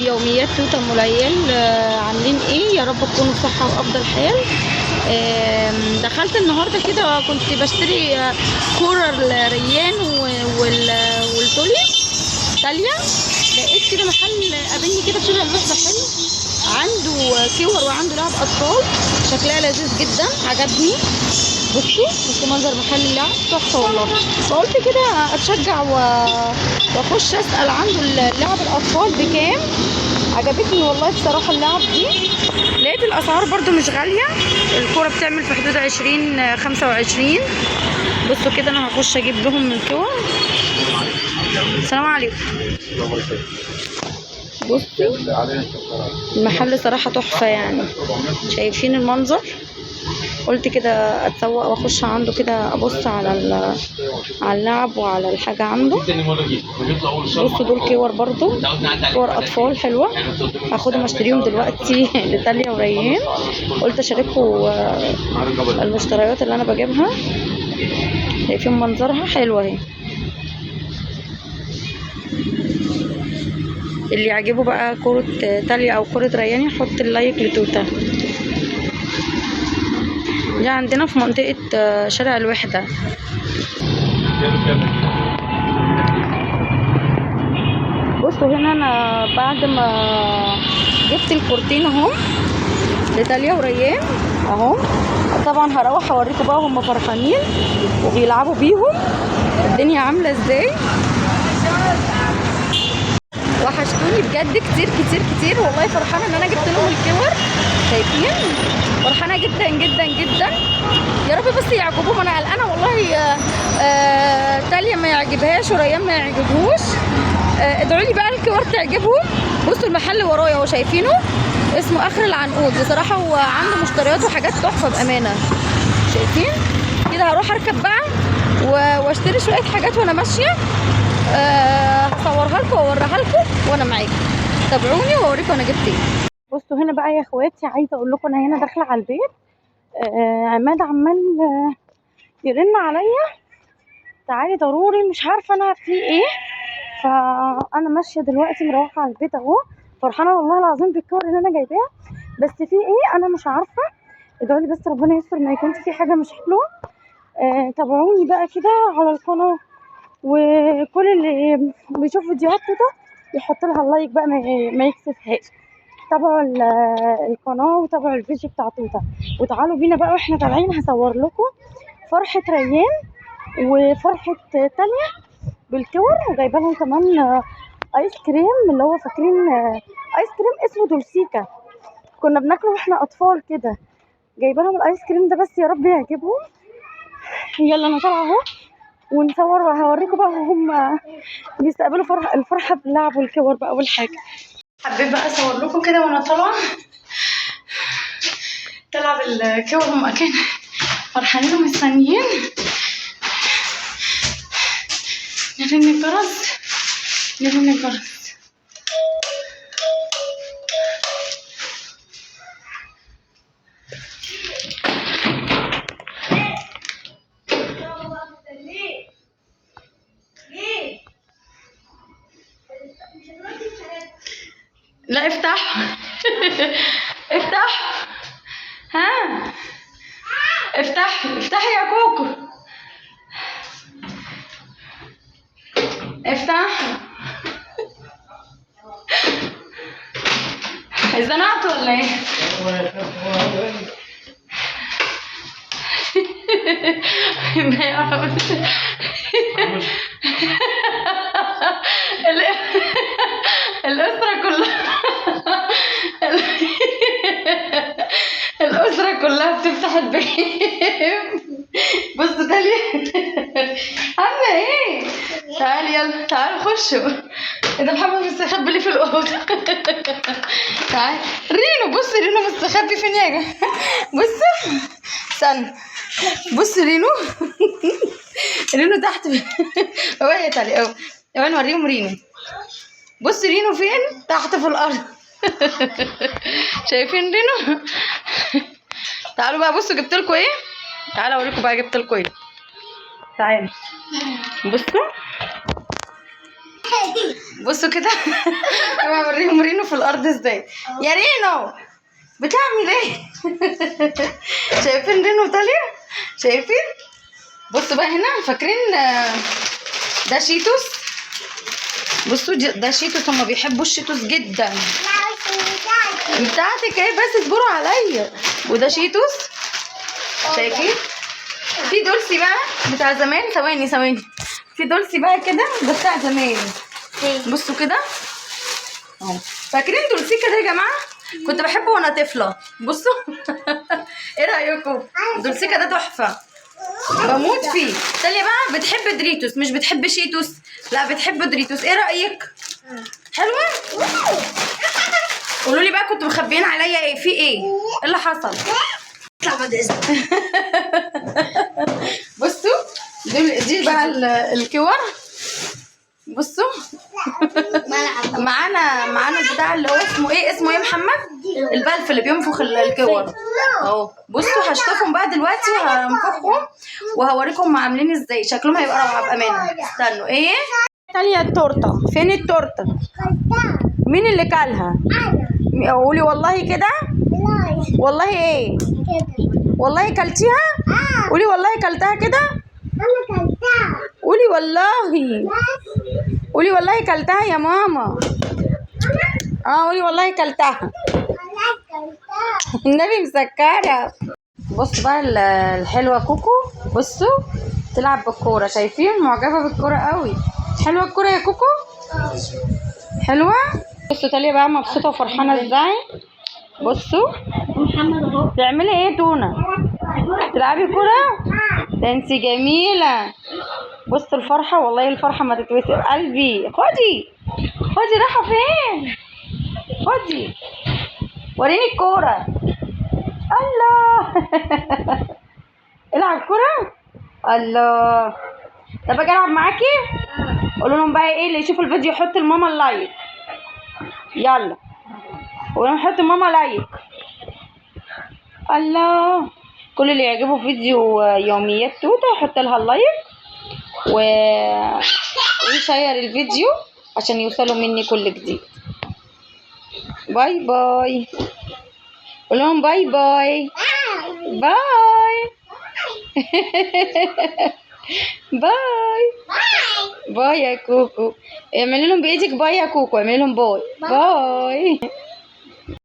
يوميات توته ام العيال عاملين ايه؟ يا رب تكونوا بصحه وافضل حال. دخلت النهارده كده كنت بشتري كوره الريان والتولي تاليا. لقيت كده محل قابلني كده في شارع الوحده حلو، عنده كور وعنده لعب اطفال شكلها لذيذ جدا عجبني. بصوا منظر محل اللعب تحفه والله. فقلت كده اتشجع واخش اسال عنده لعب الاطفال بكام. عجبتني والله بصراحه اللعب دي. لقيت الاسعار برده مش غاليه، الكوره بتعمل في حدود 20 25. بصوا كده انا هخش اجيب لهم من كور. السلام عليكم. بصوا المحل صراحه تحفه يعني، شايفين المنظر. قلت كده اتسوق واخش عنده كده ابص على اللعب وعلى الحاجه عنده. بصوا دول كور برضو، كور اطفال حلوه، هاخدهم اشتريهم دلوقتي لتاليا وريان. قلت اشارككم المشتريات اللي انا بجيبها. شايفين منظرها حلوه اهي. اللي يعجبه بقى كوره تاليا او كوره ريان يحط اللايك لتوته. دي عندنا في منطقة شارع الوحدة. بصوا هنا انا بعد ما جبت الكورتين اهو لتاليا وريان اهو. طبعا هروح اوريكم بقى هم فرحانين وبيلعبوا بيهم الدنيا عاملة ازاي. وحشتوني بجد كتير كتير كتير والله. فرحانة ان انا جبت لهم الكور، شايفين؟ فرحانه جدا جدا جدا. يا رب بس يعجبوهم. انا قلقانه والله تاليا ما يعجبهاش وريان ما يعجبهوش. ادعوا لي بقى الكور تعجبهم. بصوا المحل ورايا اهو شايفينه، اسمه اخر العنقود. بصراحه هو عنده مشتريات وحاجات تحفه بامانه. شايفين كده؟ هروح اركب بقى واشتري شويه حاجات وانا ماشيه. هصورها لكم واوريها لكم وانا معاكم. تابعوني واوريكم انا جبت ايه. بصوا هنا بقى يا اخواتي، عايزه اقول لكم انا هنا داخله على البيت. عماد عمال يرن عليا تعالي ضروري، مش عارفه انا في ايه. فانا ماشيه دلوقتي مروحه على البيت اهو. فرحانه والله العظيم بالكور اللي انا جايباها، بس في ايه انا مش عارفه. ادعوا لي بس ربنا يستر ما يكونش في حاجه مش حلوه. تابعوني بقى كده على القناه، وكل اللي بيشوف فيديوهات توته يحط لها اللايك بقى ما يكسفهاش. تابعوا القناه وتابعوا الفيديو بتاع توته. وتعالوا بينا بقى واحنا طالعين هصور لكم فرحه ريان وفرحه تانيا بالكور. وجايبه لهم كمان ايس كريم، اللي هو فاكرين ايس كريم اسمه دولسيكا كنا بناكله واحنا اطفال كده. جايبه لهم الايس كريم ده بس يا رب يعجبهم. يلا انا طالعه اهو ونصور وهوريكم بقى هم بيستقبلوا الفرحه باللعب والكور بقى والحاجه. حبيت بقى اصور لكم كده وانا طالعه تلعب الكور. هم اكيد فرحانين ومستنيين. نرن الجرس نرن الجرس. لا افتح افتح. ها افتحي يا كوكو، افتح. اتزنقت ولا ايه؟ ما يعرفش. الأسرة كلها الأسرة كلها بتفتح الباب. بصوا تاليا عاملة ايه؟ تعالي يلا تعالوا خشوا. ايه ده محمد مستخبي ليه في الأوضة؟ تعالي رينو. بص رينو مستخبي فين يا جماعة؟ بصوا استنى، بص رينو. رينو تحت. اهو يا تاليا اهو. اهو نوريهم رينو. بص رينو فين؟ تحت في الارض. شايفين رينو؟ تعالوا بقى بصوا جبت لكم ايه. تعالوا اوريكم بقى جبت لكم ايه. تعالوا بصوا كده. اوريهم رينو في الارض. الارض ازاي. يا رينو بتعمل ايه؟ شايفين رينو وتاليا؟ شايفين؟ بصوا بقى هنا، فاكرين ده شيتوس؟ بصوا ده شيتوس، هما بيحبوا الشيتوس جدا. بتاعتك ايه بس، اصبروا عليا. وده شيتوس شايفين؟ في دولسي بقى بتاع زمان. ثواني في دولسي بقى كده، ده بتاع زمان. بصوا كده اهو. فاكرين دولسي كده يا جماعه؟ كنت بحبه وانا طفله. بصوا. ايه رايكم؟ دولسي كده تحفه، بموت فيه. تاليا بقى بتحب دريتوس، مش بتحب شيتوس. لا بتحب دريتوس. ايه رايك؟ حلوه. قولوا لي بقى، كنتوا مخبيين عليا ايه؟ في ايه اللي حصل؟ بصوا دي بقى الكور. بصوا. معانا البتاع اللي هو اسمه ايه يا محمد؟ البلف اللي بينفخ الكور اهو. بصوا هشطفهم بقى دلوقتي وهنفخهم وهوريكم عاملين ازاي. شكلهم هيبقى روعه بامانه. استنوا. ايه تاليا التورته؟ فين التورته؟ مين اللي كلها؟ قولي والله كده. والله ايه؟ والله كلتيها؟ قولي والله كلتها كده. انا كلتها. قولي والله كلتها يا ماما. قولي والله كلتها. النبي مسكرة. بصوا بقى الحلوة كوكو. بصوا تلعب بالكورة. شايفين؟ معجبة بالكورة قوي. حلوة الكورة يا كوكو؟ حلوة. بصوا تاليا بقى مبسوطة وفرحانة ازاي. بصوا تعملي ايه تونة؟ تلعبي كورة؟ ده انتي جميلة. بصوا الفرحة، والله الفرحة ما تتوسع قلبي. خدي رايحة فين؟ خدي وريني الكورة. الله. العب كورة. الله. طب اجي العب معاكي؟ قولوا لهم بقى ايه اللي يشوف الفيديو يحط لماما اللايك. يلا قولوا لهم حطوا ماما لايك. الله. كل اللي يعجبه فيديو يوميات توته يحط لها اللايك ويشير الفيديو عشان يوصلوا مني كل جديد. باي باي. قول لهم باي باي. باي. باي باي يا كوكو. اعملي لهم بايدك باي يا كوكو. اعملي لهم باي. باي.